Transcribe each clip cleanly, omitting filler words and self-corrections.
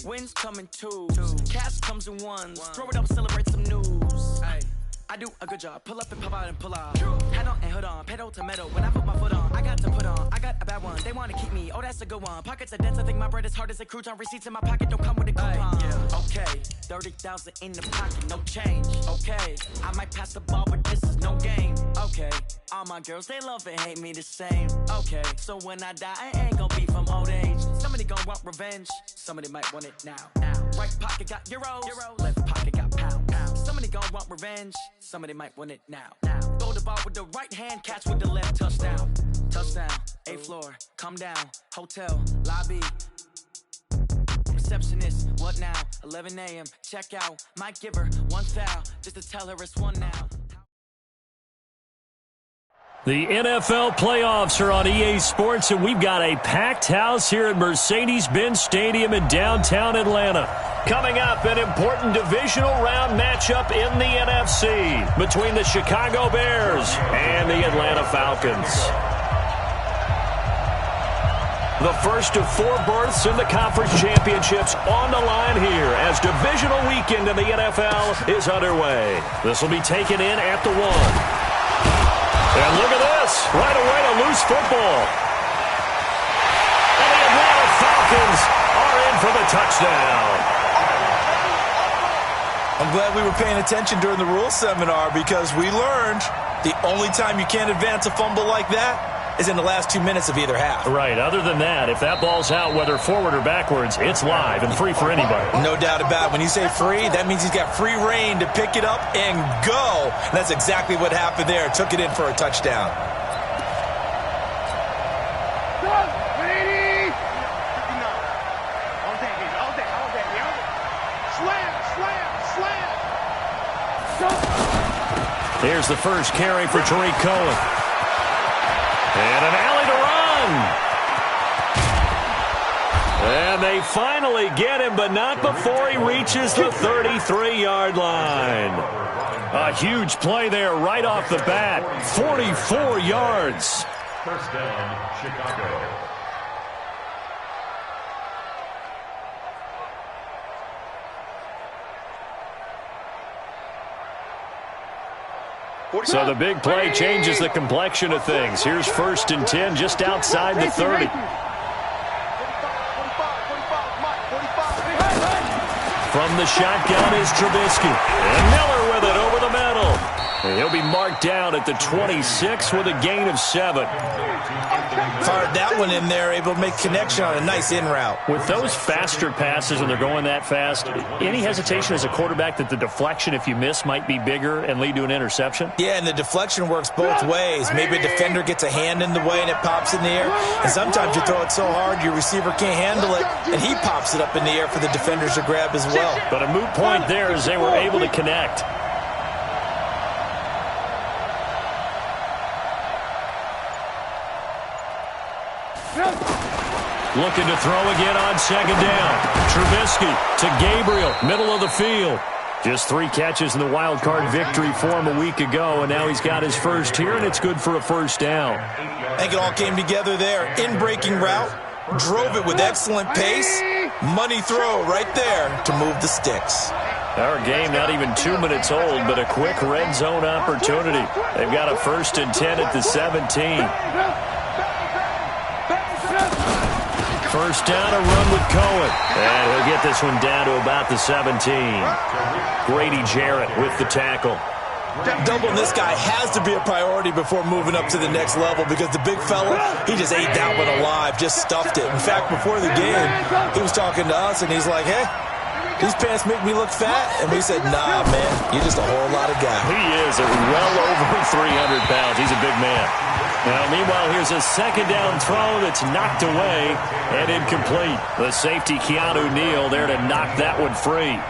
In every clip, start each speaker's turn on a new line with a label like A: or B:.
A: Wins come in twos. Cash comes in ones. Throw it up, celebrate some news. I do a good job. Pull up and pop out and pull out. Head on and hood on. Pedal to metal. When I put my foot on, I got to put on. I got a bad one. They want to keep me. Oh, that's a good one. Pockets are dense. I think my bread is hard as a crouton. Receipts in my pocket don't come with a coupon. Okay, 30,000 in the pocket, no change. Okay, I might pass the ball, but this is no game. Okay, all my girls, they love and hate me the same. Okay, so when I die, I ain't gonna be from old age. Somebody gonna want revenge. Somebody might want it now. Right pocket got euros. Left pocket got pound. Somebody gonna want revenge. Somebody might want it now. Throw the ball with the right hand, catch with the left. Touchdown. Touchdown. 8th floor. Come down. Hotel. Lobby. Receptionist. What now? 11 a.m. Check out. Might give her one foul just to tell her it's one now.
B: The NFL playoffs are on EA Sports, and we've got a packed house here at Mercedes-Benz Stadium in downtown Atlanta. Coming up, an important divisional round matchup in the NFC between the Chicago Bears and the Atlanta Falcons. The first of 4 berths in the conference championships on the line here as divisional weekend in the NFL is underway. This will be taken in at the 1. And look at this. Right away, a loose football. And the Atlanta Falcons are in for the touchdown.
C: I'm glad we were paying attention during the rules seminar because we learned the only time you can't advance a fumble like that is in the last 2 minutes of either half.
B: Right. Other than that, if that ball's out, whether forward or backwards, it's live and free for anybody.
C: No doubt about it. When you say free, that means he's got free reign to pick it up and go. And that's exactly what happened there. Took it in for a touchdown.
B: Here's the first carry for Tariq Cohen. And an alley to run. And they finally get him, but not before he reaches the 33-yard line. A huge play there right off the bat. 44 yards.
D: First down, Chicago.
B: So the big play changes the complexion of things. Here's 1st and 10 just outside the 30. From the shotgun is Trubisky. And Miller with it over the middle. And he'll be marked down at the 26 with a gain of 7.
C: Fired that one in there, able to make connection on a nice in route.
B: With those faster passes and they're going that fast, any hesitation as a quarterback that the deflection, if you miss, might be bigger and lead to an interception?
C: Yeah, and the deflection works both ways. Maybe a defender gets a hand in the way and it pops in the air. And sometimes you throw it so hard your receiver can't handle it, and he pops it up in the air for the defenders to grab as well.
B: But a moot point there as they were able to connect. Looking to throw again on 2nd down. Trubisky to Gabriel, middle of the field. Just 3 catches in the wild card victory for him a week ago, and now he's got his first here, and it's good for a 1st down.
C: I think it all came together there. In-breaking route, drove it with excellent pace. Money throw right there to move the sticks.
B: Our game not even 2 minutes old, but a quick red zone opportunity. They've got a 1st and 10 at the 17. 1st down, a run with Cohen. And he'll get this one down to about the 17. Grady Jarrett with the tackle.
C: Doubling this guy has to be a priority before moving up to the next level because the big fella, he just ate that one alive, just stuffed it. In fact, before the game, he was talking to us, and he's like, hey, these pants make me look fat. And we said, nah, man, you're just a whole lot of guy.
B: He is at well over 300 pounds. He's a big man. Now, meanwhile, here's a 2nd down throw that's knocked away and incomplete. The safety, Keanu Neal, there to knock that one free.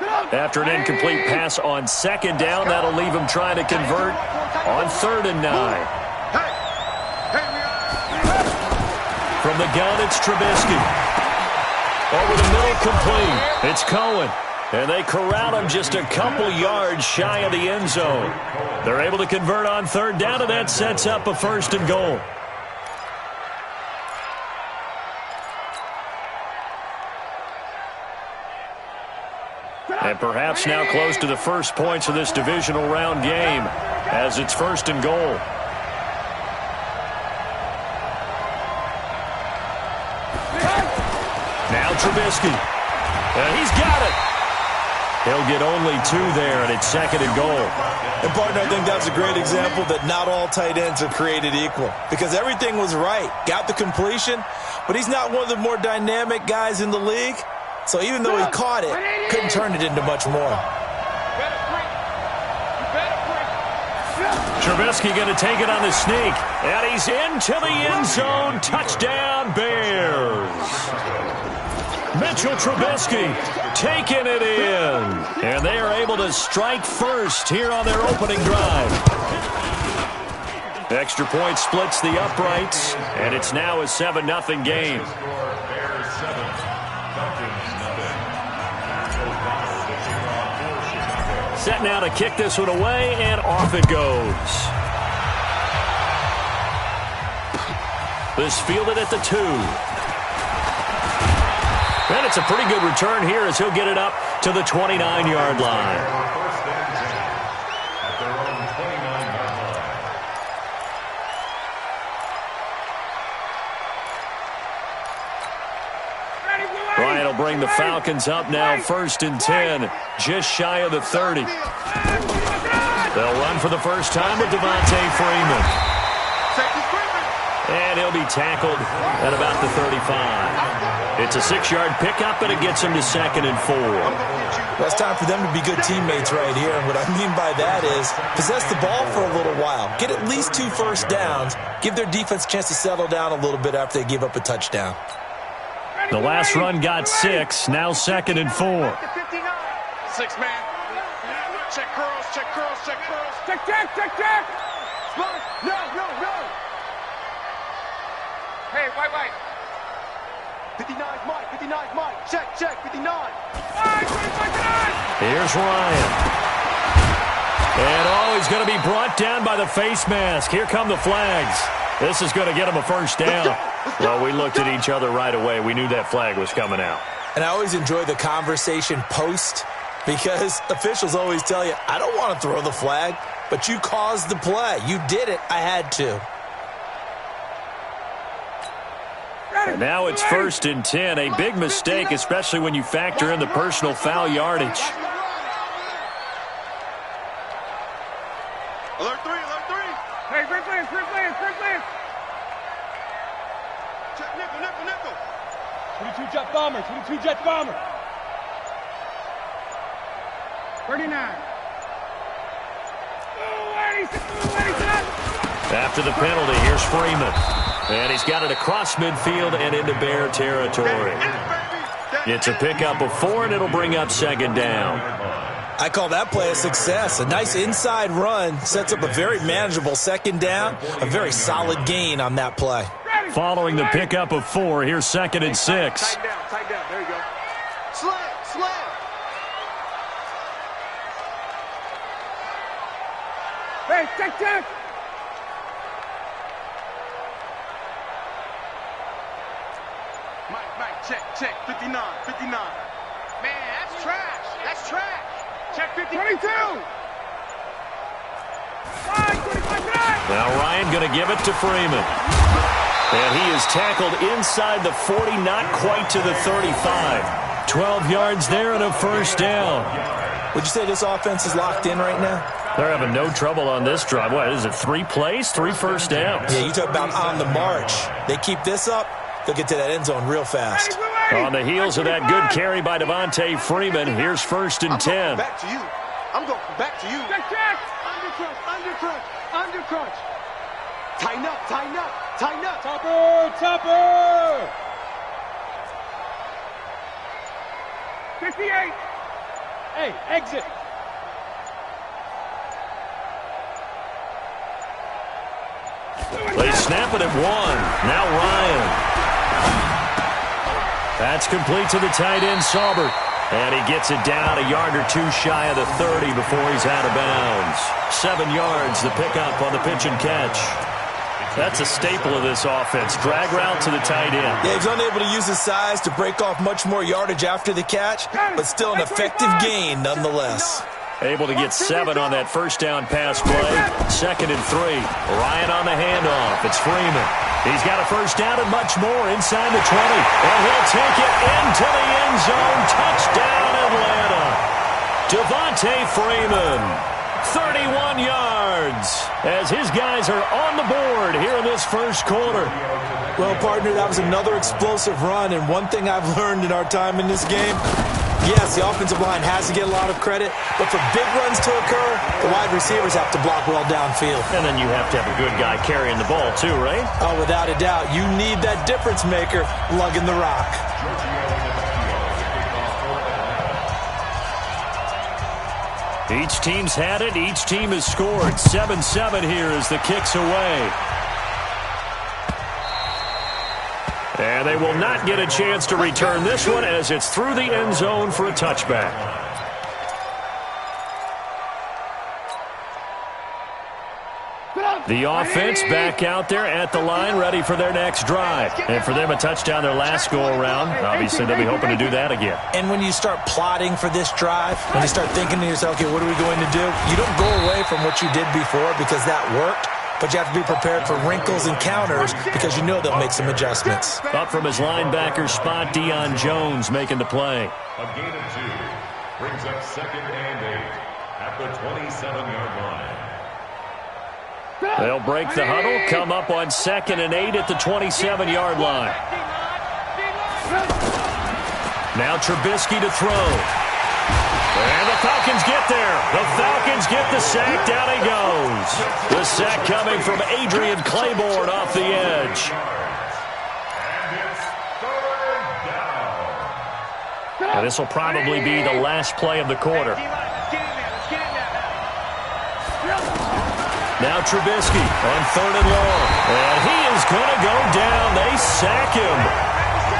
B: After an incomplete pass on second down, that'll leave him trying to convert on 3rd and 9. From the gun, it's Trubisky. Over the middle, complete. It's Cohen. And they corral him just a couple yards shy of the end zone. They're able to convert on 3rd down, and that sets up a 1st and goal. And perhaps now close to the first points of this divisional round game as it's 1st and goal. Now Trubisky. And he's got it. He'll get only 2 there, and it's 2nd and goal.
C: And, partner, I think that's a great example that not all tight ends are created equal because everything was right. Got the completion, but he's not one of the more dynamic guys in the league. So even though he caught it, couldn't turn it into much more.
B: Trubisky going to take it on the sneak. And he's into the end zone. Touchdown, Bears. Mitchell Trubisky taking it in. And they are able to strike first here on their opening drive. Extra point splits the uprights. And it's now a 7-0 game. Set now to kick this one away, and off it goes. This fielded at the 2. And it's a pretty good return here as he'll get it up to the 29-yard line. Ryan will bring the Falcons up now 1st and 10, just shy of the 30. They'll run for the first time with Devontae Freeman. And he'll be tackled at about the 35. It's a 6-yard pickup, and it gets him to 2nd and 4.
C: Well, it's time for them to be good teammates right here. And what I mean by that is possess the ball for a little while. Get at least 2 first downs. Give their defense a chance to settle down a little bit after they give up a touchdown.
B: The last run got 6, now 2nd and 4.
E: 6 man. Check curls, check curls, check curls. Check. Spot. No. Hey, white. 59's Mike. Check, 59.
B: Here's Ryan. And he's going to be brought down by the face mask. Here come the flags. This is going to get him a first down. Well, we looked at each other right away. We knew that flag was coming out.
C: And I always enjoy the conversation post because officials always tell you, I don't want to throw the flag, but you caused the play. You did it. I had to.
B: And now it's 1st and 10. A big mistake, especially when you factor in the personal foul yardage.
E: Alert 3. Hey, free players. Check nickel. 22 Jet Bomber. 39.
B: After the penalty, here's Freeman. And he's got it across midfield and into Bear territory. It's a pickup of 4, and it'll bring up 2nd down.
C: I call that play a success. A nice inside run sets up a very manageable 2nd down. A very solid gain on that play.
B: Following the pickup of 4, here's 2nd and 6.
E: Tight down. There you go. Slam. Hey, check. Mike, check. 59. Man, that's trash. Check 50. 22.
B: Now Ryan going to give it to Freeman. And he is tackled inside the 40, not quite to the 35. 12 yards there and a first down.
C: Would you say this offense is locked in right now?
B: They're having no trouble on this drive. What is it, 3 plays, 3 first downs?
C: Yeah, you talk about on the march. They keep this up, they'll get to that end zone real fast.
B: On the heels of that good carry by Devontae Freeman, here's 1st and 10.
E: I'm going back to you. Check. Under crunch. Tighten up. Topper. 58. Hey, exit.
B: They snap it at 1. Now Ryan. That's complete to the tight end, Saubert. And he gets it down a yard or two shy of the 30 before he's out of bounds. 7 yards, the pickup on the pitch and catch. That's a staple of this offense. Drag route to the tight end.
C: Yeah, he's unable to use his size to break off much more yardage after the catch, but still an effective gain nonetheless.
B: Able to get 7 on that first down pass play. 2nd and 3. Ryan on the handoff. It's Freeman. He's got a first down and much more inside the 20. And he'll take it into the end zone. Touchdown, Atlanta. Devontae Freeman. 31 yards as his guys are on the board here in this first quarter.
C: Well, partner, that was another explosive run, and one thing I've learned in our time in this game, yes, the offensive line has to get a lot of credit, but for big runs to occur, the wide receivers have to block well downfield.
B: And then you have to have a good guy carrying the ball too, right?
C: Oh, without a doubt. You need that difference maker lugging the rock.
B: Each team's had it. Each team has scored. 7-7 here as the kick's away. And they will not get a chance to return this one as it's through the end zone for a touchback. The offense back out there at the line, ready for their next drive. And for them, a touchdown their last go-around. Obviously, they'll be hoping to do that again.
C: And when you start plotting for this drive, when you start thinking to yourself, okay, what are we going to do? You don't go away from what you did before because that worked, but you have to be prepared for wrinkles and counters because you know they'll make some adjustmts.
B: Up from his linebacker spot, Deion Jones making the play.
D: A gain of 2 brings up 2nd and 8 at the 27-yard line.
B: They'll break the huddle, come up on 2nd and 8 at the 27-yard line. Now Trubisky to throw. And the Falcons get there. The Falcons get the sack. Down he goes. The sack coming from Adrian Claiborne off the edge.
D: And it's 3rd down.
B: And this will probably be the last play of the quarter. Now Trubisky on 3rd and long. And he is going to go down. They sack him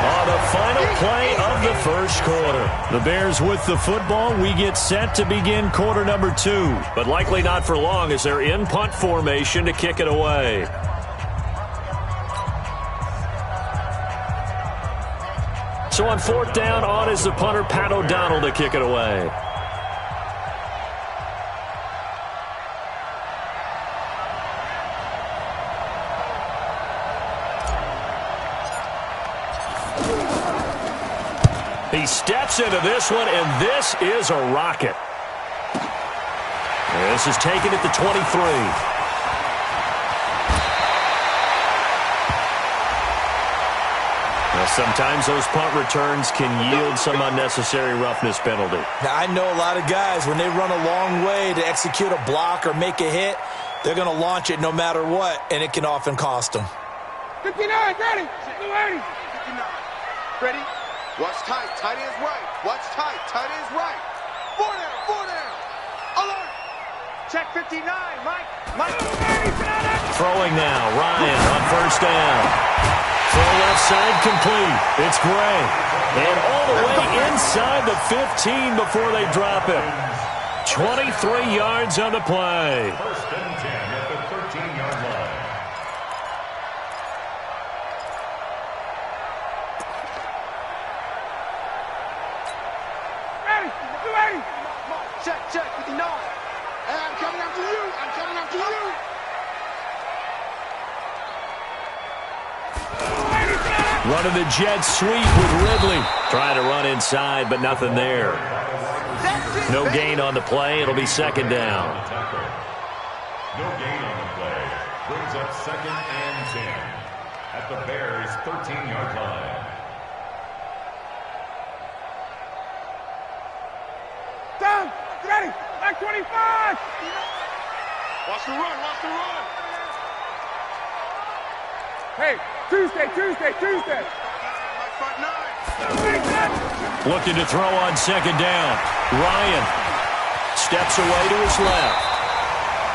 B: on the final play of the first quarter. The Bears with the football. We get set to begin quarter number 2. But likely not for long as they're in punt formation to kick it away. So on 4th down, on is the punter, Pat O'Donnell, to kick it away. He steps into this one, and this is a rocket. And this is taken at the 23. Now, sometimes those punt returns can yield some unnecessary roughness penalty.
C: Now, I know a lot of guys, when they run a long way to execute a block or make a hit, they're going to launch it no matter what, and it can often cost them.
E: 59, ready. 59. Ready? Watch tight. Tight end's right. Watch tight. Tight end's right. 4 down. Alert. Check 59. Mike.
B: Throwing now. Ryan on 1st down. Throw left side complete. It's Gray. And all the way inside the 15 before they drop it. 23 yards on the play.
D: 1st and 10 at the 13-yard line.
E: Ready. Check 59. And I'm coming after you.
B: Running the jet sweep with Ridley. Trying to run inside, but nothing there. No gain on the play. It'll be 2nd down.
D: No gain on the play. Brings up 2nd and 10 at the Bears' 13-yard line.
E: Down. Ready. Back 25. Watch the run. Hey, Tuesday. Front 9.
B: Looking to throw on second down. Ryan steps away to his left.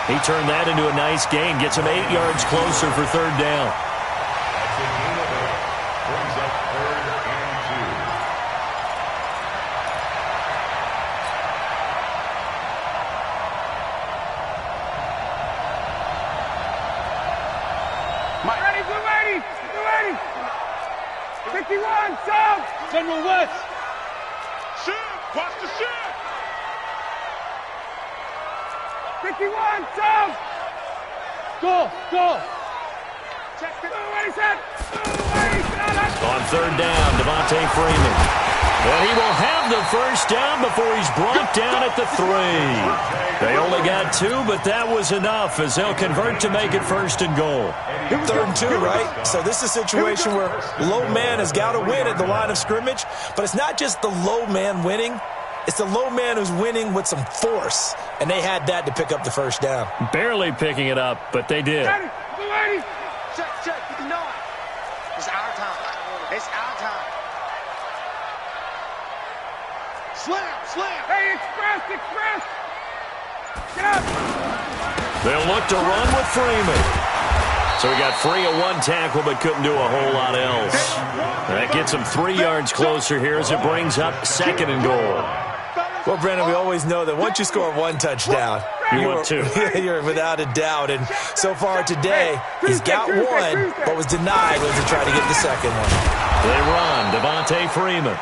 B: He turned that into a nice gain. Gets him 8 yards closer for third down.
D: That's a gain of 8. Brings up 3rd and 2.
E: Mike. Ready, blue 80. Blue 80. 51, South. General West. Shoot. Watch the shoot. 51, South. Go. Check it. Blue 80 set.
B: On third down, Devontae Freeman. And he will have the first down before he's brought down at the 3. They only got 2, but that was enough as they'll convert to make it 1st and goal.
C: 3rd and 2, right? So this is a situation where low man has got to win at the line of scrimmage, but it's not just the low man winning. It's the low man who's winning with some force, and they had that to pick up the first down.
B: Barely picking it up, but they did.
E: Check, 59. It's our time. It's our time. Slam. Hey, express. Get up.
B: They'll look to run with Freeman. So he got free of 1 tackle, but couldn't do a whole lot else. That gets him 3 yards closer here as it brings up 2nd and goal.
C: Well, Brandon, we always know that once you score 1 touchdown,
B: you want 2.
C: You're without a doubt. And so far today, he's got 1, but was denied when he tried to get the second one.
B: They run, Devontae Freeman.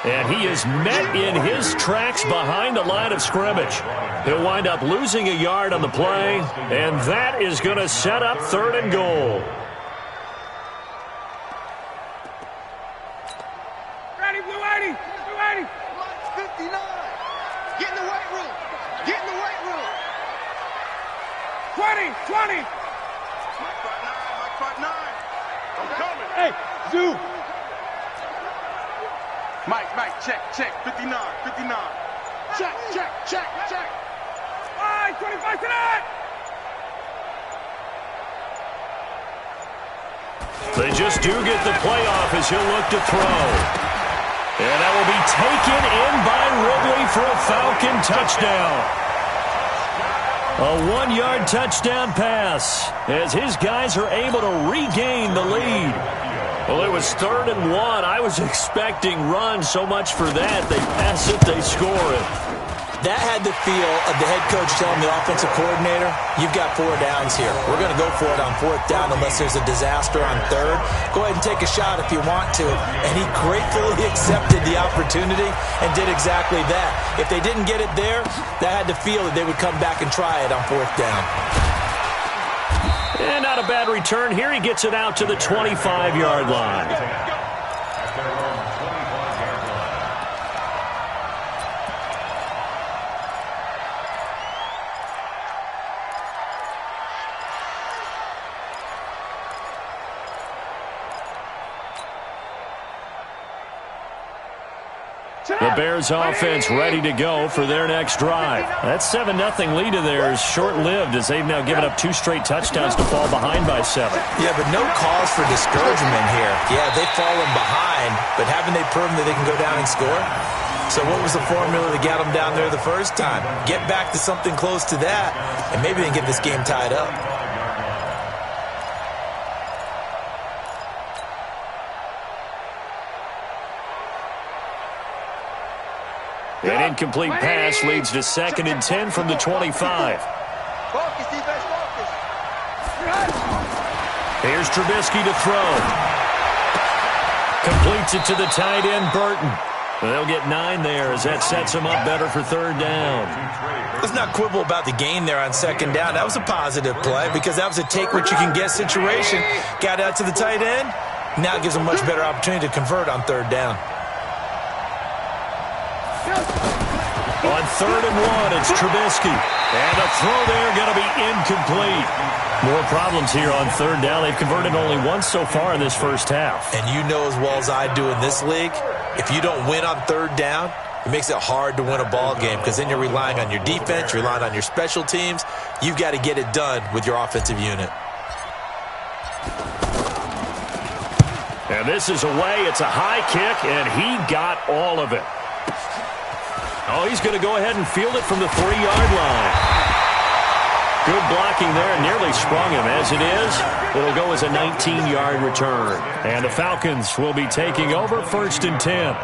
B: And he is met in his tracks behind the line of scrimmage. He'll wind up losing a yard on the play, and that is going to set up 3rd and goal.
E: Ready, blue 80. 59. Get in the weight room. 20. Mike front 9. I'm coming. Hey, Zoo. Mike, check. 59. Check. 25 tonight.
B: They just do get the playoff as he'll look to throw. And that will be taken in by Ridley for a Falcon touchdown. A 1-yard touchdown pass as his guys are able to regain the lead. Well, it was 3rd and 1. I was expecting run, so much for that. They pass it, they score it.
C: That had the feel of the head coach telling the offensive coordinator, you've got 4 downs here. We're going to go for it on 4th down unless there's a disaster on 3rd. Go ahead and take a shot if you want to. And he gratefully accepted the opportunity and did exactly that. If they didn't get it there, that had the feel that they would come back and try it on 4th down.
B: And not a bad return here. He gets it out to the 25-yard line. The Bears offense ready to go for their next drive. That 7-0 lead of theirs is short-lived as they've now given up 2 straight touchdowns to fall behind by 7.
C: Yeah, but no cause for discouragement here. Yeah, they've fallen behind, but haven't they proven that they can go down and score? So what was the formula that got them down there the first time? Get back to something close to that, and maybe they can get this game tied up.
B: An incomplete pass leads to 2nd and 10 from the 25.
E: Focus, defense, focus.
B: Here's Trubisky to throw. Completes it to the tight end, Burton. They'll get 9 there as that sets them up better for 3rd down.
C: Let's not quibble about the gain there on 2nd down. That was a positive play because that was a take-what-you-can-get situation. Got out to the tight end. Now it gives them a much better opportunity to convert on 3rd down.
B: On 3rd and 1, it's Trubisky. And a throw there going to be incomplete. More problems here on 3rd down. They've converted only once so far in this first half.
C: And you know as well as I do in this league, if you don't win on 3rd down, it makes it hard to win a ball game because then you're relying on your defense, you're relying on your special teams. You've got to get it done with your offensive unit.
B: And this is away. It's a high kick, and he got all of it. Oh, he's going to go ahead and field it from the 3-yard line. Good blocking there. Nearly sprung him. As it is, it'll go as a 19-yard return. And the Falcons will be taking over 1st and 10.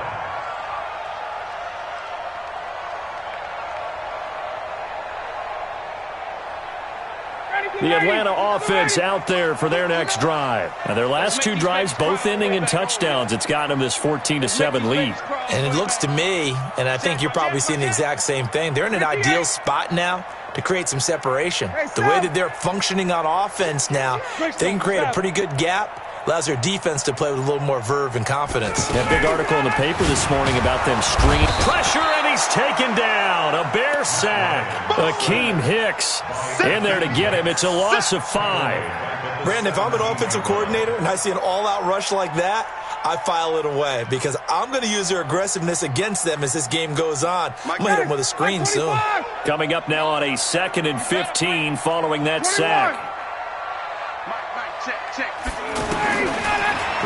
B: The Atlanta offense out there for their next drive. Now, their last 2 drives, both ending in touchdowns. It's gotten them this 14-7 lead.
C: And it looks to me, and I think you're probably seeing the exact same thing, they're in an ideal spot now to create some separation. The way that they're functioning on offense now, they can create a pretty good gap. Allows their defense to play with a little more verve and confidence.
B: A big article in the paper this morning about them stringing pressure, and he's taken down. A Bear sack. Akeem Hicks in there to get him. It's a loss of 5.
C: Brandon, if I'm an offensive coordinator and I see an all-out rush like that, I file it away because I'm going to use their aggressiveness against them as this game goes on. I'm going to hit them with a screen soon.
B: Coming up now on a 2nd and 15 following that sack.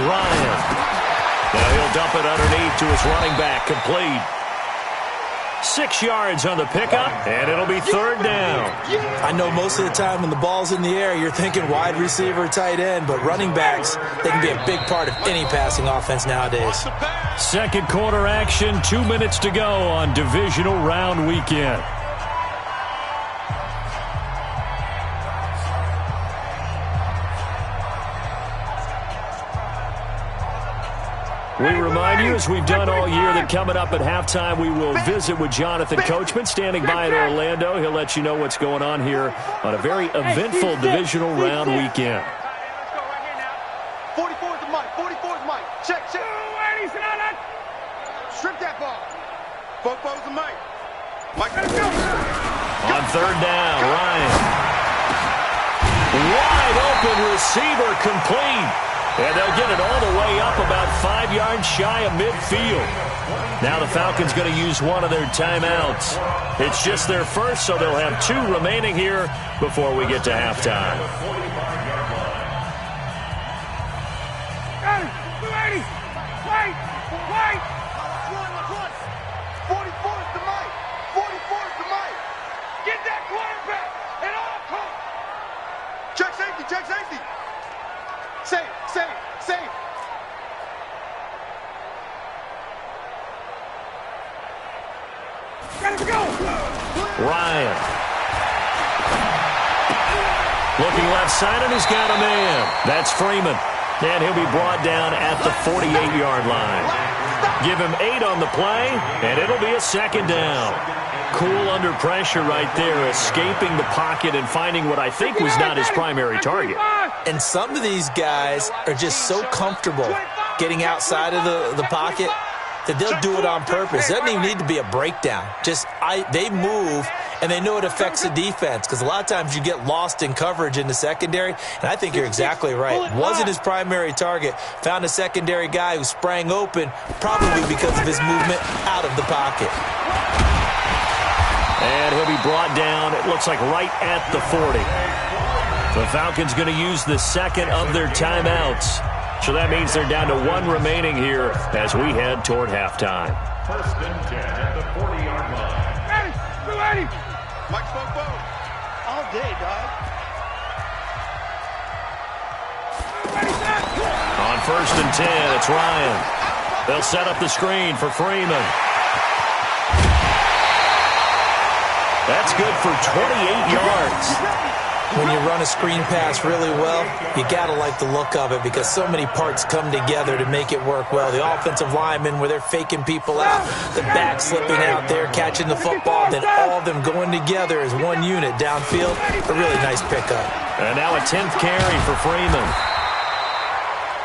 B: Ryan. Now he'll dump it underneath to his running back. Complete. 6 yards on the pickup, and it'll be 3rd down.
C: I know most of the time when the ball's in the air, you're thinking wide receiver, tight end, but running backs, they can be a big part of any passing offense nowadays.
B: 2nd quarter action, 2 minutes to go on divisional round weekend. We remind you, as we've done all year, that coming up at halftime, we will visit with Jonathan Coachman, standing by in Orlando. He'll let you know what's going on here on a very eventful divisional round weekend.
E: Let's go right here now. 44 is the mic. 44 is Mike. Check. Strip that ball. Fofo's the mic. Mike, let's go.
B: On 3rd down, Ryan. Wide open receiver, complete. And they'll get it all the way up about 5 yards shy of midfield. Now the Falcons going to use one of their timeouts. It's just their first, so they'll have 2 remaining here before we get to halftime.
E: Got it. 280. Wait. 44 is the mic. 44 is the mic. Get that quarterback at all costs. Check safety. Save. Gotta go.
B: Ryan. Looking left side, and he's got a man. That's Freeman. And he'll be brought down at the 48-yard line. Give him 8 on the play, and it'll be a 2nd down. Cool under pressure right there, escaping the pocket and finding what I think was not his primary target.
C: And some of these guys are just so comfortable getting outside of the pocket that they'll do it on purpose. It doesn't even need to be a breakdown. They move, and they know it affects the defense because a lot of times you get lost in coverage in the secondary, and I think you're exactly right. Wasn't his primary target. Found a secondary guy who sprang open, probably because of his movement out of the pocket.
B: And he'll be brought down, it looks like right at the 40. The Falcons going to use the 2nd of their timeouts. So that means they're down to 1 remaining here as we head toward halftime.
D: 1st and 10 at the 40-yard line.
E: 280. Mike Fofo. All day, dog.
B: On 1st and 10, it's Ryan. They'll set up the screen for Freeman. That's good for 28 yards.
C: When you run a screen pass really well, you got to like the look of it because so many parts come together to make it work well. The offensive linemen, where they're faking people out, the back slipping out there, catching the football, then all of them going together as one unit downfield. A really nice pickup.
B: And now a 10th carry for Freeman.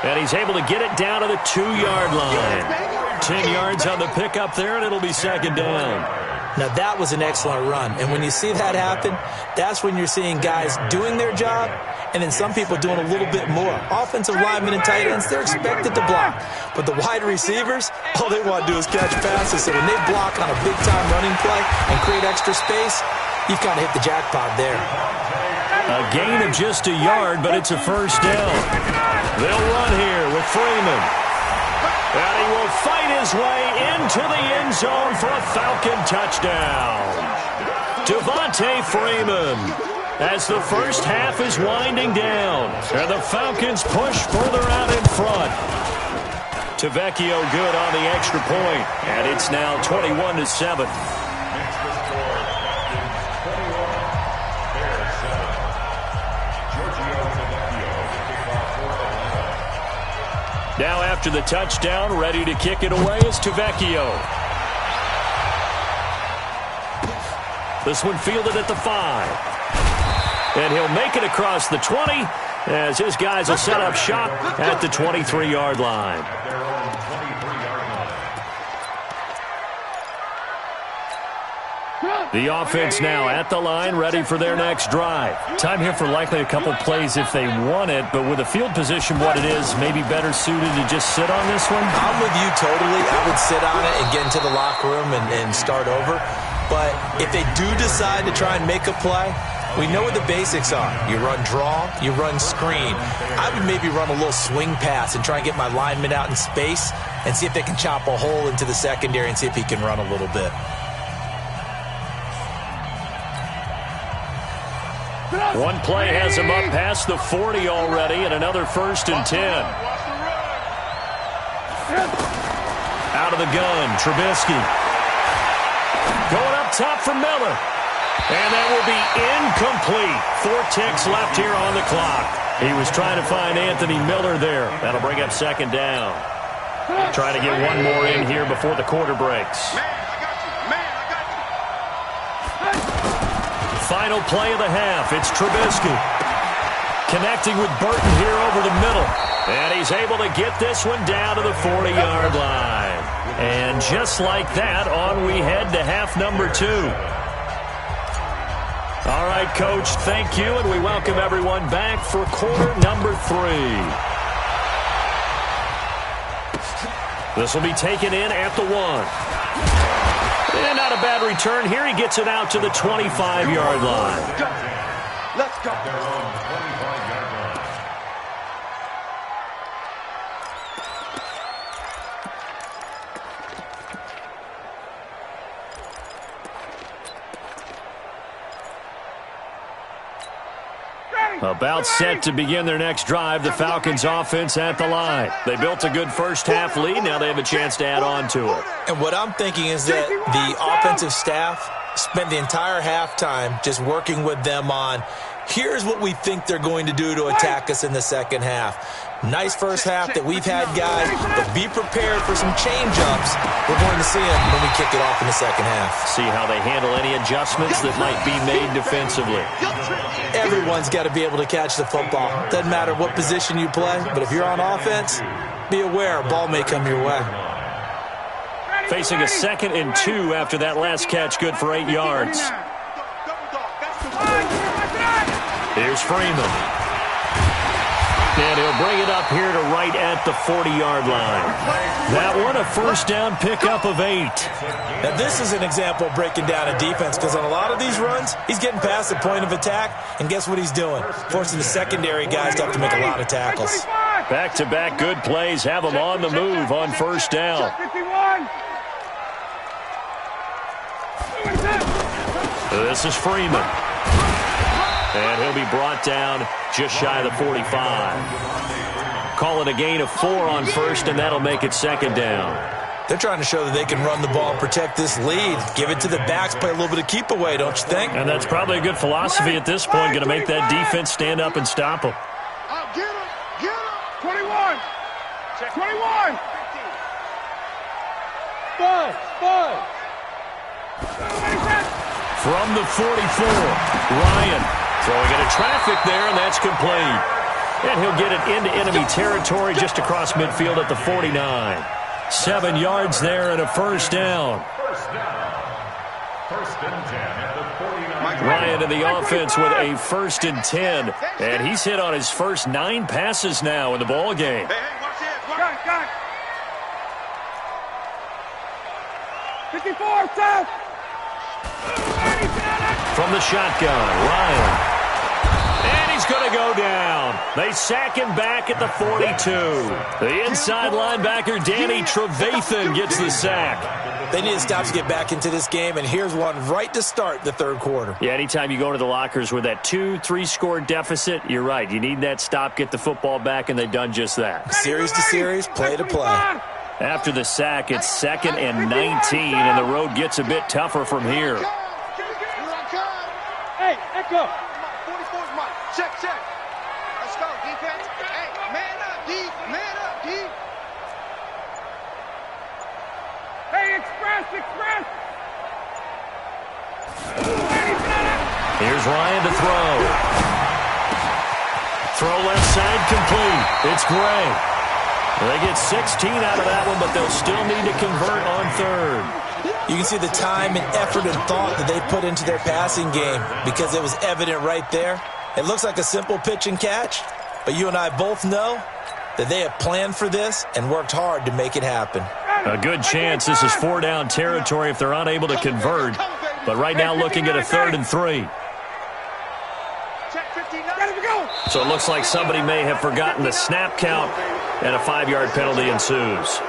B: And he's able to get it down to the 2-yard line. 10 yards on the pickup there, and it'll be 2nd down.
C: Now, that was an excellent run. And when you see that happen, that's when you're seeing guys doing their job and then some people doing a little bit more. Offensive linemen and tight ends, they're expected to block. But the wide receivers, all they want to do is catch passes. So when they block on a big-time running play and create extra space, you've kind of hit the jackpot there.
B: A gain of just a yard, but it's a first down. They'll run here with Freeman. And he will fight his way into the end zone for a Falcon touchdown. Devontae Freeman, as the first half is winding down, and the Falcons push further out in front. Tavecchio good on the extra point, and it's now 21-7. Now after the touchdown, ready to kick it away is Tavecchio. This one fielded at the 5. And he'll make it across the 20 as his guys will set up shop at the 23-yard line. The offense now at the line, ready for their next drive. Time here for likely a couple plays if they want it, but with the field position what it is, maybe better suited to just sit on this one?
C: I'm with you totally. I would sit on it and get into the locker room and start over. But if they do decide to try and make a play, we know what the basics are. You run draw, you run screen. I would maybe run a little swing pass and try and get my lineman out in space and see if they can chop a hole into the secondary and see if he can run a little bit.
B: One play has him up past the 40 already, and another 1st and 10. Out of the gun, Trubisky. Going up top for Miller. And that will be incomplete. 4 ticks left here on the clock. He was trying to find Anthony Miller there. That'll bring up 2nd down. Trying to get one more in here before the quarter breaks. Final play of the half. It's Trubisky connecting with Burton here over the middle. And he's able to get this one down to the 40-yard line. And just like that, on we head to half number 2. All right, Coach, thank you, and we welcome everyone back for quarter number 3. This will be taken in at the 1. And not a bad return here. He gets it out to the 25-yard line.
E: Let's go.
B: About set to begin their next drive, the Falcons offense at the line. They built a good first half lead. Now they have a chance to add on to it.
C: And what I'm thinking is that the offensive staff spent the entire halftime just working with them on, here's what we think they're going to do to attack us in the second half. Nice first half that we've had, guys, but be prepared for some change-ups. We're going to see them when we kick it off in the second half.
B: See how they handle any adjustments that might be made defensively.
C: Everyone's got to be able to catch the football. Doesn't matter what position you play, but if you're on offense, be aware a ball may come your way.
B: Facing a 2nd and 2 after that last catch, good for 8 yards. Here's Freeman. And he'll bring it up here to right at the 40-yard line. That one, a first down pickup of 8.
C: Now, this is an example of breaking down a defense, because on a lot of these runs, he's getting past the point of attack, and guess what he's doing? Forcing the secondary guys to have to make a lot of tackles.
B: Back-to-back good plays have them on the move on first down. This is Freeman. And he'll be brought down just shy of the 45. Call it a gain of 4 on first, and that'll make it 2nd down.
C: They're trying to show that they can run the ball and protect this lead. Give it to the backs, play a little bit of keep away, don't you think?
B: And that's probably a good philosophy at this point, going to make that defense stand up and stop them.
E: Get him, get him. 21. 21. 5.
B: From the 44, Ryan throwing into traffic there, and that's complete. And he'll get it into enemy territory just across midfield at the 49. 7 yards there and a first down.
D: First and 10 at the 49.
B: Ryan to the offense with a 1st and 10. And he's hit on his first 9 passes now in the ball game.
E: Hey, watch this. Got. 54, south.
B: From the shotgun, Ryan. is going to go down. They sack him back at the 42. The inside linebacker, Danny Trevathan, gets the sack.
C: They need to stop to get back into this game, and here's one right to start the third quarter.
B: Yeah, anytime you go into the lockers with that 2-3 score deficit, you're right. You need that stop, get the football back, and they've done just that.
C: Series to series, play to play.
B: After the sack, it's 2nd and 19, and the road gets a bit tougher from here.
E: Hey, echo. 44's mine. Check. Let's go, defense. Hey, man up, D. Man up, D. Hey, express.
B: Here's Ryan to throw. Throw left side complete. It's Gray. They get 16 out of that one, but they'll still need to convert on third.
C: You can see the time and effort and thought that they put into their passing game because it was evident right there. It looks like a simple pitch and catch, but you and I both know that they have planned for this and worked hard to make it happen.
B: A good chance this is 4-down territory if they're unable to convert, but right now looking at a 3rd and 3. So it looks like somebody may have forgotten the snap count, and a 5-yard penalty ensues.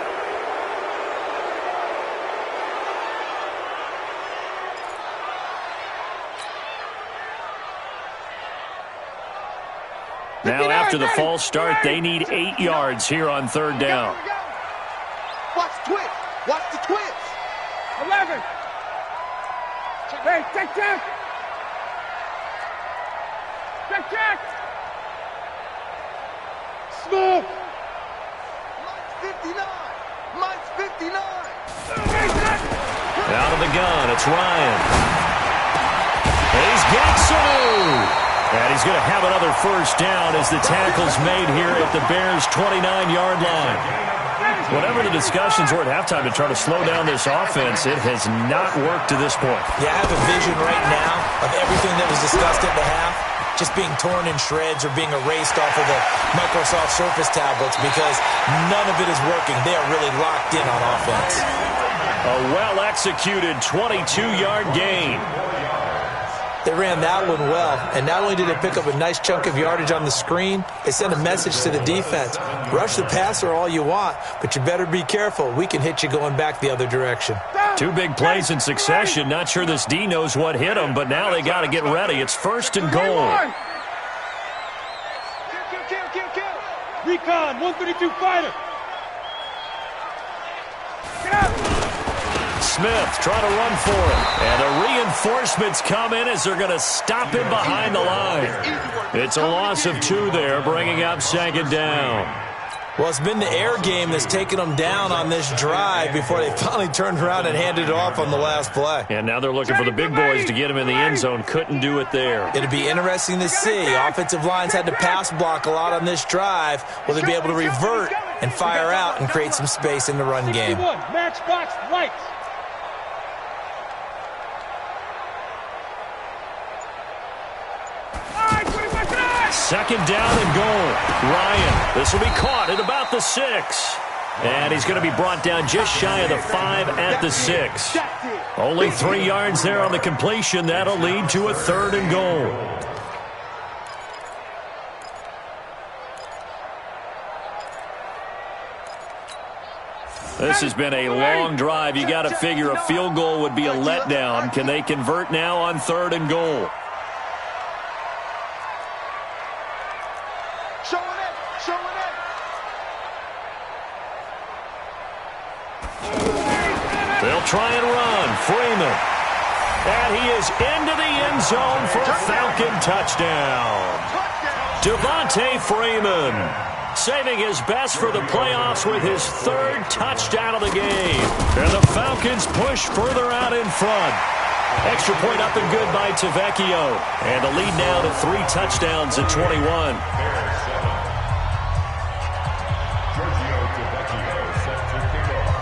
B: Now after the false start, they need 8 yards here on 3rd down.
E: Watch the twist. 11. Hey, check. Smooth. Mike's 59.
B: Out of the gun, it's Ryan. He's got Sanu. And he's going to have another first down as the tackle's made here at the Bears' 29-yard line. Whatever the discussions were at halftime to try to slow down this offense, it has not worked to this point.
C: Yeah, I have a vision right now of everything that was discussed at the half just being torn in shreds or being erased off of the Microsoft Surface tablets because none of it is working. They are really locked in on offense.
B: A well-executed 22-yard gain.
C: They ran that one well, and not only did they pick up a nice chunk of yardage on the screen, they sent a message to the defense. Rush the passer all you want, but you better be careful. We can hit you going back the other direction.
B: 2 big plays in succession. Not sure this D knows what hit him, but now they got to get ready. It's 1st and goal.
E: Kill. Recon, 132 fighter. Get up.
B: Smith trying to run for it. And the reinforcements come in as they're going to stop him behind the line. It's a loss of 2 there, bringing up 2nd down.
C: Well, it's been the air game that's taken them down on this drive before they finally turned around and handed it off on the last play.
B: And now they're looking for the big boys to get him in the end zone. Couldn't do it there.
C: It'll be interesting to see. Offensive lines had to pass block a lot on this drive. Will they be able to revert and fire out and create some space in the run game?
E: Matchbox lights.
B: Second down and goal. Ryan, this will be caught at about the 6. And he's going to be brought down just shy of the 5 at the 6. Only 3 yards there on the completion. That'll lead to a 3rd and goal. This has been a long drive. You got to figure a field goal would be a letdown. Can they convert now on 3rd and goal? They'll try and run. Freeman. And he is into the end zone for a Falcon touchdown. Devontae Freeman saving his best for the playoffs with his 3rd touchdown of the game. And the Falcons push further out in front. Extra point up and good by Tavecchio. And the lead now to 3 touchdowns at 21.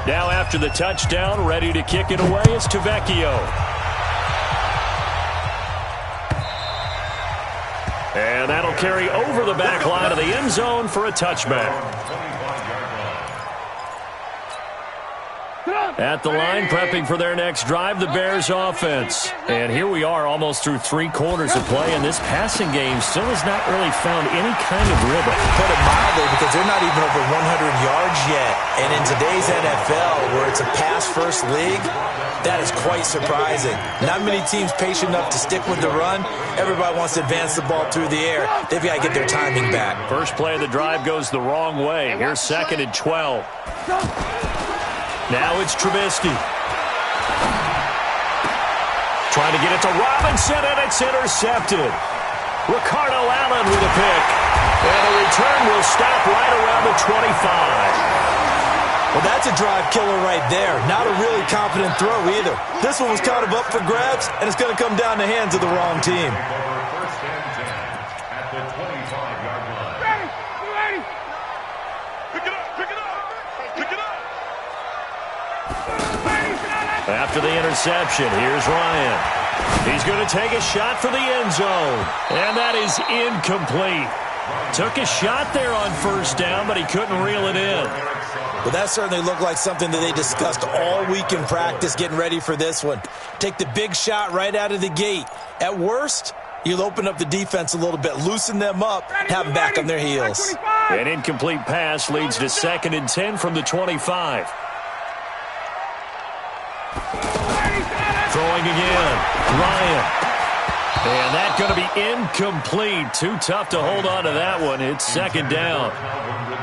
B: Now after the touchdown, ready to kick it away is Tavecchio. And that'll carry over the back line of the end zone for a touchback. At the line, prepping for their next drive, the Bears offense. And here we are almost through 3 quarters of play, and this passing game still has not really found any kind of rhythm.
C: Put it mildly, because they're not even over 100 yards yet. And in today's NFL, where it's a pass-first league, that is quite surprising. Not many teams patient enough to stick with the run. Everybody wants to advance the ball through the air. They've got to get their timing back.
B: First play of the drive goes the wrong way. Here's 2nd and 12. Now it's Trubisky. Trying to get it to Robinson, and it's intercepted. Ricardo Allen with a pick. And the return will stop right around the 25.
C: Well, that's a drive killer right there. Not a really confident throw either. This one was kind of up for grabs, and it's going to come down the hands of the wrong team.
D: First and 10 at the 25-yard line.
E: Ready, ready. Pick it up, pick it up, pick it up.
B: After the interception, here's Ryan. He's going to take a shot for the end zone, and that is incomplete. Took a shot there on first down, but he couldn't reel it in.
C: Well, that certainly looked like something that they discussed all week in practice getting ready for this one. Take the big shot right out of the gate. At worst, you'll open up the defense a little bit, loosen them up, have them back on their heels.
B: An incomplete pass leads to 2nd and 10 from the 25. Throwing again. Ryan. And that's going to be incomplete. Too tough to hold on to that one. It's 2nd down.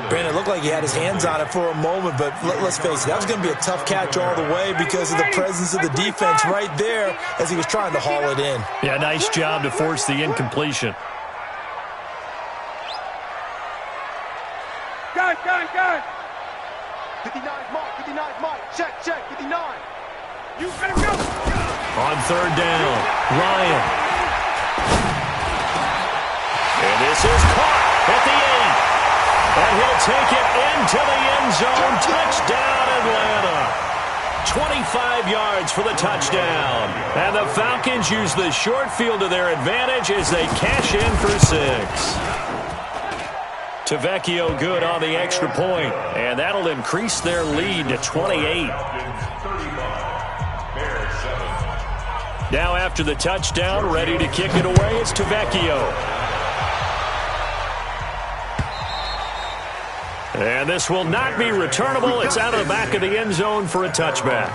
C: Brandon, it looked like he had his hands on it for a moment, but let's face it, that was going to be a tough catch all the way because of the presence of the defense right there as he was trying to haul it in.
B: Yeah, nice job to force the incompletion.
E: Gun. 59's mark, check, 59. You better go.
B: On 3rd down, Ryan. And this is caught at the 8. And he'll take it into the end zone. Touchdown, Atlanta. 25 yards for the touchdown. And the Falcons use the short field to their advantage as they cash in for 6. Tavecchio good on the extra point, and that'll increase their lead to 28. Now after the touchdown, ready to kick it away, it's Tavecchio. And this will not be returnable. It's out of the back of the end zone for a touchback.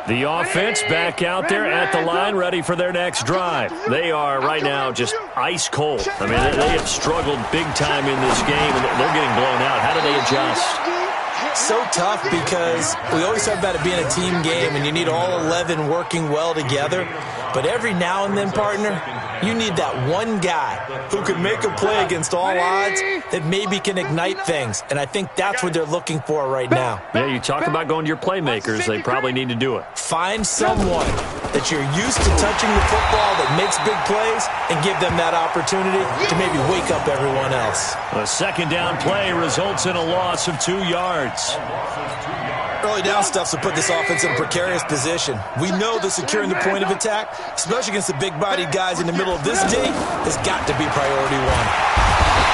B: The offense back out there at the line, ready for their next drive. They are right now just ice cold. I mean, they have struggled big time in this game, and they're getting blown out. How do they adjust?
C: So tough because we always talk about it being a team game, and you need all 11 working well together. But every now and then, partner, you need that one guy who can make a play against all odds that maybe can ignite things. And I think that's what they're looking for right now.
B: Yeah, you talk about going to your playmakers. They probably need to do it.
C: Find someone that you're used to touching the football that makes big plays and give them that opportunity to maybe wake up everyone else.
B: A 2nd down play results in a loss of 2 yards.
C: Early down stuffs will put this offense in a precarious position. We know that securing the point of attack, especially against the big-bodied guys in the middle of this D, has got to be priority 1.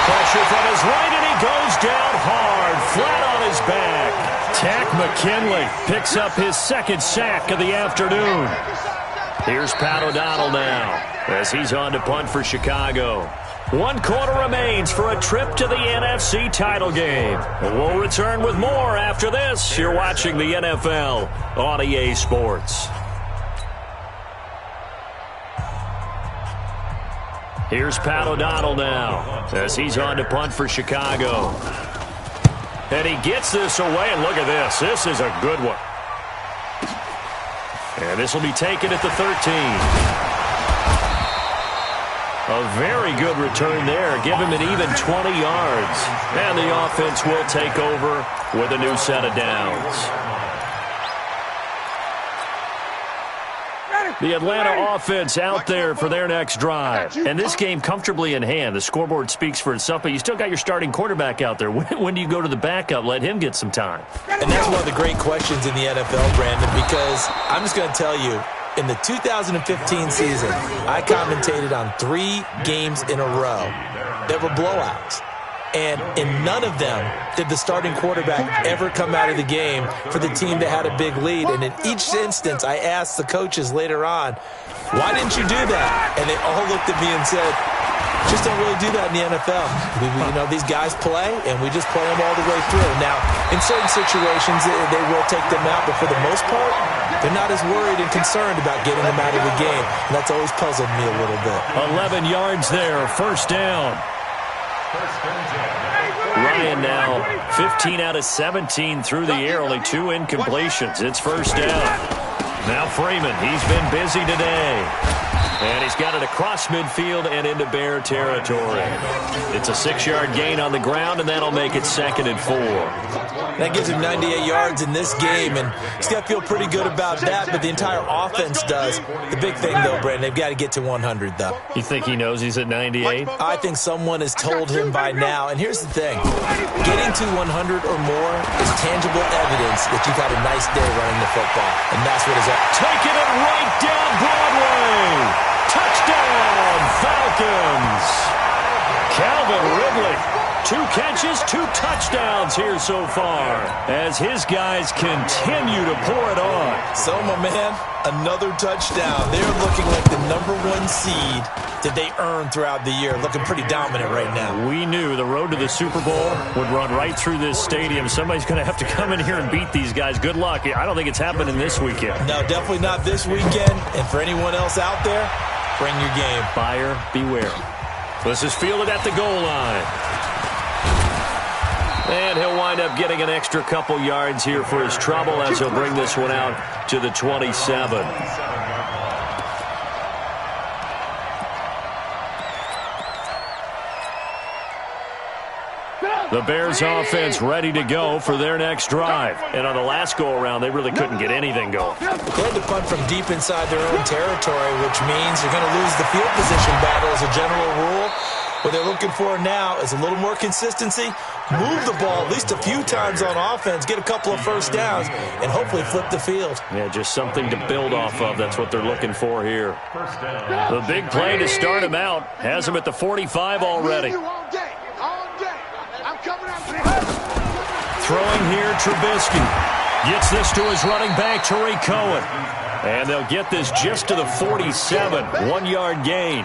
B: Pressure from his right, and he goes down hard, flat on his back. Tack McKinley picks up his 2nd sack of the afternoon. Here's Pat O'Donnell now as he's on to punt for Chicago. 1 quarter remains for a trip to the NFC title game. We'll return with more after this. You're watching the NFL on EA Sports. Here's Pat O'Donnell now as he's on to punt for Chicago. And he gets this away, and look at this. This is a good one. And this will be taken at the 13. A very good return there. Give him an even 20 yards. And the offense will take over with a new set of downs.
E: Ready.
B: The Atlanta offense out there for their next drive. And this game comfortably in hand. The scoreboard speaks for itself, but you still got your starting quarterback out there. When do you go to the backup? Let him get some time.
C: And that's one of the great questions in the NFL, Brandon, because I'm just going to tell you, in the 2015 season, I commentated on 3 games in a row that were blowouts. And in none of them did the starting quarterback ever come out of the game for the team that had a big lead. And in each instance, I asked the coaches later on, why didn't you do that? And they all looked at me and said, just don't really do that in the NFL. These guys play, and we just play them all the way through. Now, in certain situations, they will take them out, but for the most part, they're not as worried and concerned about getting them out of the game. And that's always puzzled me a little bit.
B: 11 yards there, first down. Ryan now 15 out of 17 through the air, only 2 incompletions. It's first down. Now Freeman, he's been busy today. And he's got it across midfield and into Bear territory. It's a 6-yard gain on the ground, and that'll make it 2nd and 4.
C: That gives him 98 yards in this game, and he's got to feel pretty good about that, but the entire offense does. The big thing, though, Brandon, they've got to get to 100, though.
B: You think he knows he's at 98?
C: I think someone has told him by now, and here's the thing. Getting to 100 or more is tangible evidence that you've had a nice day running the football, and that's what is up.
B: Taking it right down Broadway. Touchdown, Falcons. Calvin Ridley, 2 catches, 2 touchdowns here so far as his guys continue to pour it on.
C: So, my man, another touchdown. They're looking like the #1 seed that they earned throughout the year. Looking pretty dominant right now.
B: We knew the road to the Super Bowl would run right through this stadium. Somebody's going to have to come in here and beat these guys. Good luck. I don't think it's happening this weekend.
C: No, definitely not this weekend. And for anyone else out there, bring your game.
B: Buyer beware. This is fielded at the goal line. And he'll wind up getting an extra couple yards here for his trouble as he'll bring this one out to the 27. The Bears offense ready to go for their next drive. And on the last go-around, they really couldn't get anything going.
C: They had to punt from deep inside their own territory, which means you're going to lose the field position battle as a general rule. What they're looking for now is a little more consistency, move the ball at least a few times on offense, get a couple of first downs, and hopefully flip the field.
B: Yeah, just something to build off of. That's what they're looking for here. The big play to start him out has him at the 45 already. Throwing here, Trubisky. Gets this to his running back, Tariq Cohen. And they'll get this just to the 47. 1-yard gain.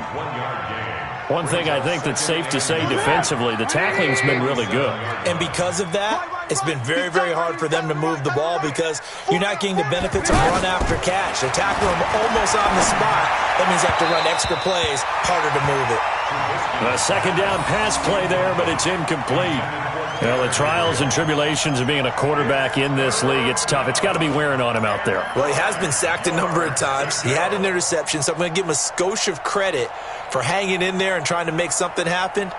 B: One thing I think that's safe to say defensively, the tackling's been really good.
C: And because of that, it's been very, very hard for them to move the ball because you're not getting the benefits of run after catch. They tackle them almost on the spot. That means they have to run extra plays, harder to move it.
B: A second down pass play there, but it's incomplete. Well, the trials and tribulations of being a quarterback in this league, it's tough. It's got to be wearing on him out there.
C: Well, he has been sacked a number of times. He had an interception, so I'm going to give him a skosh of credit for hanging in there and trying to make something happen,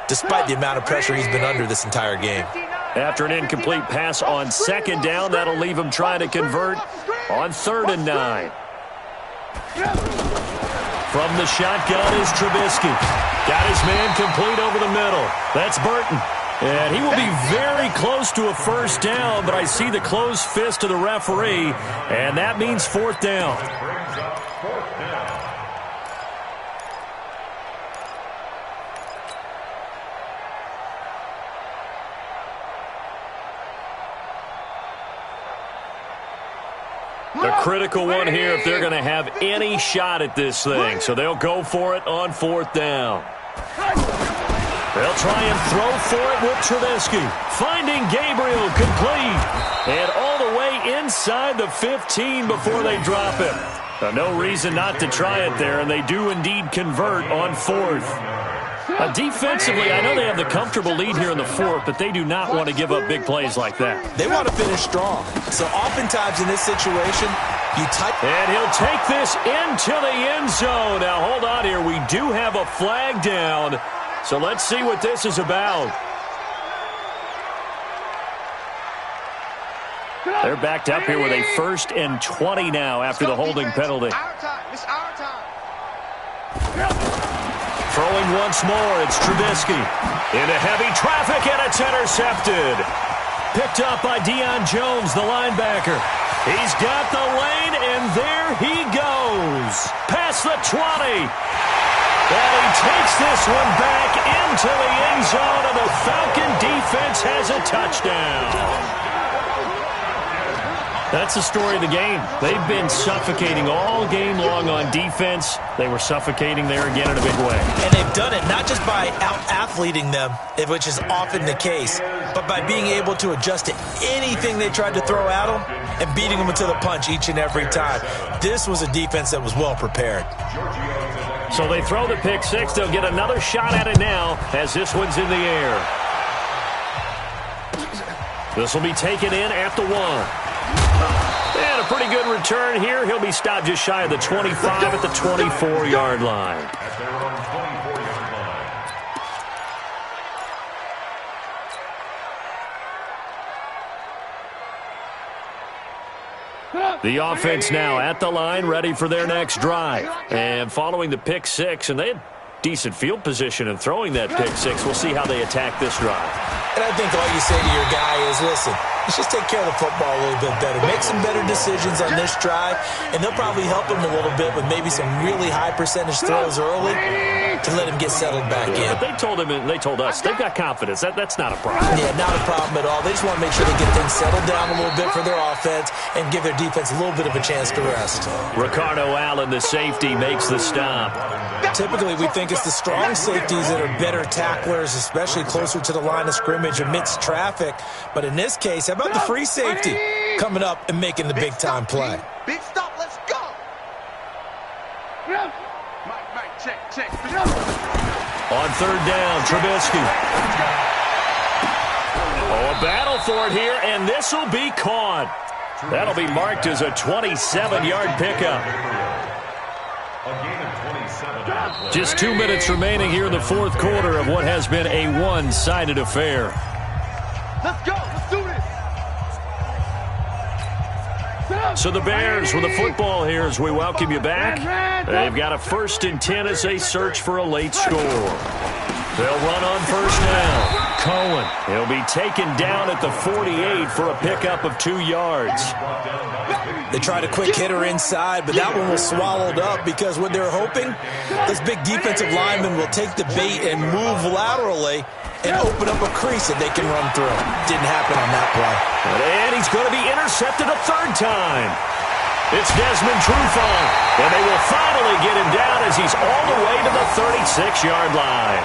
C: despite the amount of pressure he's been under this entire game.
B: After an incomplete pass on second down, that'll leave him trying to convert on 3rd and 9. From the shotgun is Trubisky. Got his man complete over the middle. That's Burton. And he will be very close to a first down, but I see the closed fist of the referee, and that means 4th down. The critical one here if they're going to have any shot at this thing. So they'll go for it on 4th down. They'll try and throw for it with Trubisky. Finding Gabriel complete. And all the way inside the 15 before they drop him. No reason not to try it there, and they do indeed convert on 4th. Defensively, I know they have the comfortable lead here in the 4th, but they do not want to give up big plays like that.
C: They want to finish strong. So oftentimes in this situation,
B: and he'll take this into the end zone. Now, hold on here. We do have a flag down. So let's see what this is about. They're backed up here with a 1st and 20 now after the holding penalty.
E: Our time. It's our time.
B: Throwing once more, it's Trubisky. Into heavy traffic, and it's intercepted. Picked up by Deion Jones, the linebacker. He's got the lane, and there he goes. Past the 20. And he takes this one back into the end zone, and the Falcon defense has a touchdown. That's the story of the game. They've been suffocating all game long on defense. They were suffocating there again in a big way.
C: And they've done it not just by out-athleting them, which is often the case, but by being able to adjust to anything they tried to throw at them and beating them to the punch each and every time. This was a defense that was well prepared.
B: So they throw the pick six. They'll get another shot at it now as this one's in the air. This will be taken in at the 1. And a pretty good return here. He'll be stopped just shy of the 25 at the 24-yard line.
D: At their own 24-yard line.
B: The offense now at the line, ready for their next drive. And following the pick six, and they had decent field position in throwing that pick six. We'll see how they attack this drive.
C: And I think all you say to your guy is, listen, let's just take care of the football a little bit better. Make some better decisions on this drive, and they'll probably help him a little bit with maybe some really high percentage throws early to let him get settled back in.
B: But they told him, and they told us, they've got confidence. That's not a problem.
C: Yeah, not a problem at all. They just want to make sure they get things settled down a little bit for their offense and give their defense a little bit of a chance to rest.
B: Ricardo Allen, the safety, makes the stop.
C: Typically, we think it's the strong safeties that are better tacklers, especially closer to the line of scrimmage amidst traffic. But in this case, how about the free safety coming up and making the big-time play?
E: Big stop, let's go. Mike, check.
B: On 3rd down, Trubisky. Oh, a battle for it here, and this will be caught. That'll be marked as a 27-yard pickup. Just 2 minutes remaining here in the 4th quarter of what has been a one-sided affair.
E: Let's go. Let's do this.
B: So the Bears with the football here as we welcome you back. They've got a 1st and 10 as they search for a late score. They'll run on 1st down. Cohen, he'll be taken down at the 48 for a pickup of 2 yards.
C: They tried a quick hitter inside, but that one was swallowed up because what they're hoping, this big defensive lineman will take the bait and move laterally and open up a crease that they can run through. Didn't happen on that play.
B: And he's going to be intercepted a 3rd time. It's Desmond Trufant, and they will finally get him down as he's all the way to the 36-yard line.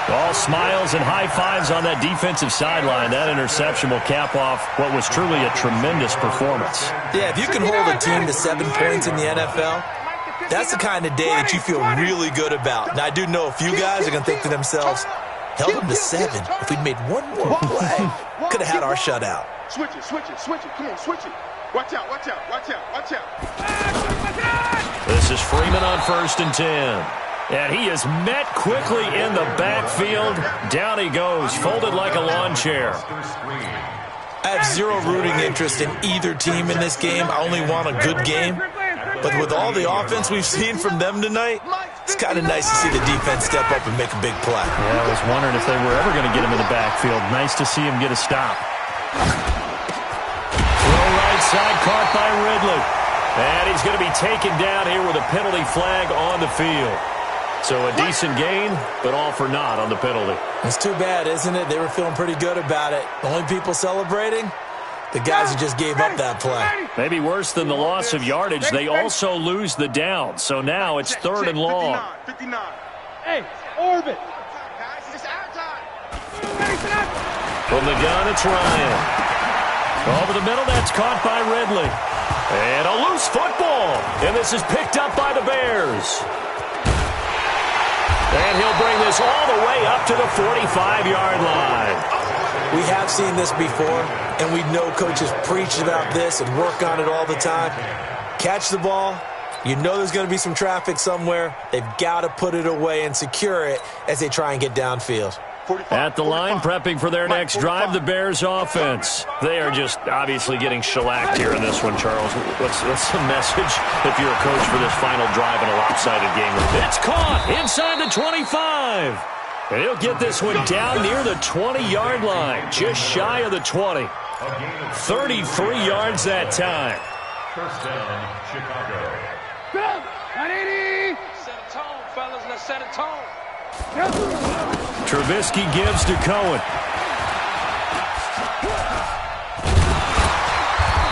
B: All smiles and high fives on that defensive sideline. That interception will cap off what was truly a tremendous performance.
C: Yeah, if you can hold a team to 7 points in the NFL, that's the kind of day that you feel really good about. Now, I do know a few guys are going to think to themselves, held them to 7. If we'd made one more play, could have had our shutout.
E: Switch it. Come on, switch it. Watch out.
B: This is Freeman on 1st and 10. And he is met quickly in the backfield. Down he goes, folded like a lawn chair.
C: I have zero rooting interest in either team in this game. I only want a good game. But with all the offense we've seen from them tonight, it's kind of nice to see the defense step up and make a big play.
B: Yeah, I was wondering if they were ever going to get him in the backfield. Nice to see him get a stop. Throw right side, caught by Ridley. And he's going to be taken down here with a penalty flag on the field. So a decent gain, but all for naught on the penalty.
C: It's too bad, isn't it? They were feeling pretty good about it. The only people celebrating, the guys who just gave up that play.
B: Maybe worse than the loss of yardage, they also lose the down. So now it's 3rd and long.
E: 59. Hey, orbit.
B: From the gun, it's Ryan. Over the middle, that's caught by Ridley. And a loose football. And this is picked up by the Bears. And he'll bring this all the way up to the 45-yard line.
C: We have seen this before, and we know coaches preach about this and work on it all the time. Catch the ball. You know there's going to be some traffic somewhere. They've got to put it away and secure it as they try and get downfield.
B: At the line, prepping for their next drive, the Bears offense. They are just obviously getting shellacked here in this one, Charles. What's the message if you're a coach for this final drive in a lopsided game? It's caught inside the 25. And he'll get this one down near the 20-yard line, just shy of the 20. 33 yards that time.
D: First down, Chicago.
E: 180.
F: Set a tone, fellas. Let's set a tone.
B: Trubisky gives to Cohen.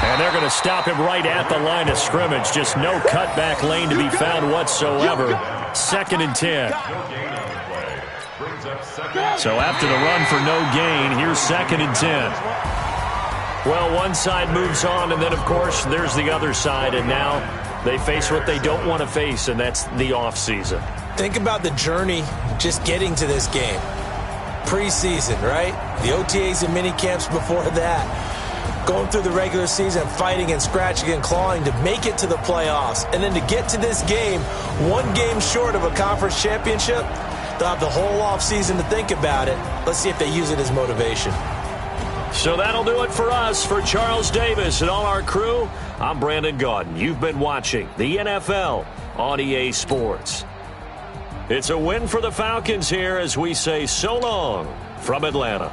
B: And they're going to stop him right at the line of scrimmage. Just no cutback lane to be found whatsoever. 2nd and 10. So after the run for no gain, here's 2nd and 10. Well, one side moves on, and then, of course, there's the other side, and now they face what they don't want to face, and that's the offseason.
C: Think about the journey just getting to this game. Preseason, right? The OTAs and mini camps before that. Going through the regular season, fighting and scratching and clawing to make it to the playoffs. And then to get to this game, one game short of a conference championship, they'll have the whole offseason to think about it. Let's see if they use it as motivation.
B: So that'll do it for us. For Charles Davis and all our crew, I'm Brandon Gaudin. You've been watching the NFL on EA Sports. It's a win for the Falcons here as we say so long from Atlanta.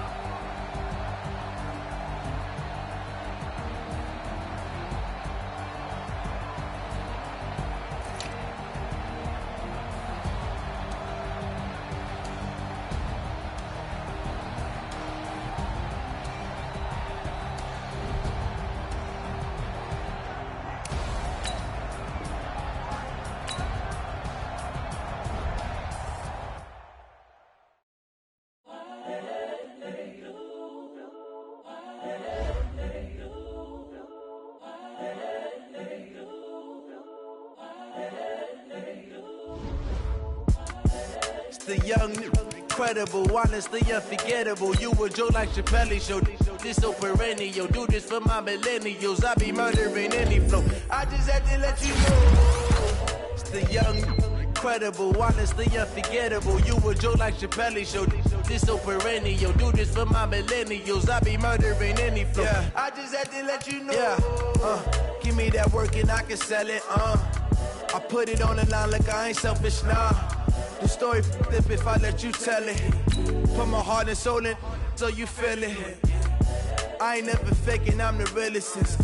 G: The young, incredible, honestly unforgettable. You a joke like Chappelle Show. This so perennial. Do this for my millennials. I be murdering any flow. I just had to let you know. It's the young, incredible, honestly unforgettable. You a joke like Chappelle Show. This so perennial. Do this for my millennials. I be murdering any flow. Yeah. I just had to let you know. Yeah. Give me that work and I can sell it. I put it on the line like I ain't selfish, nah. The story flip if I let you tell it. Put my heart and soul in so you feel it. I ain't never faking, I'm the realest since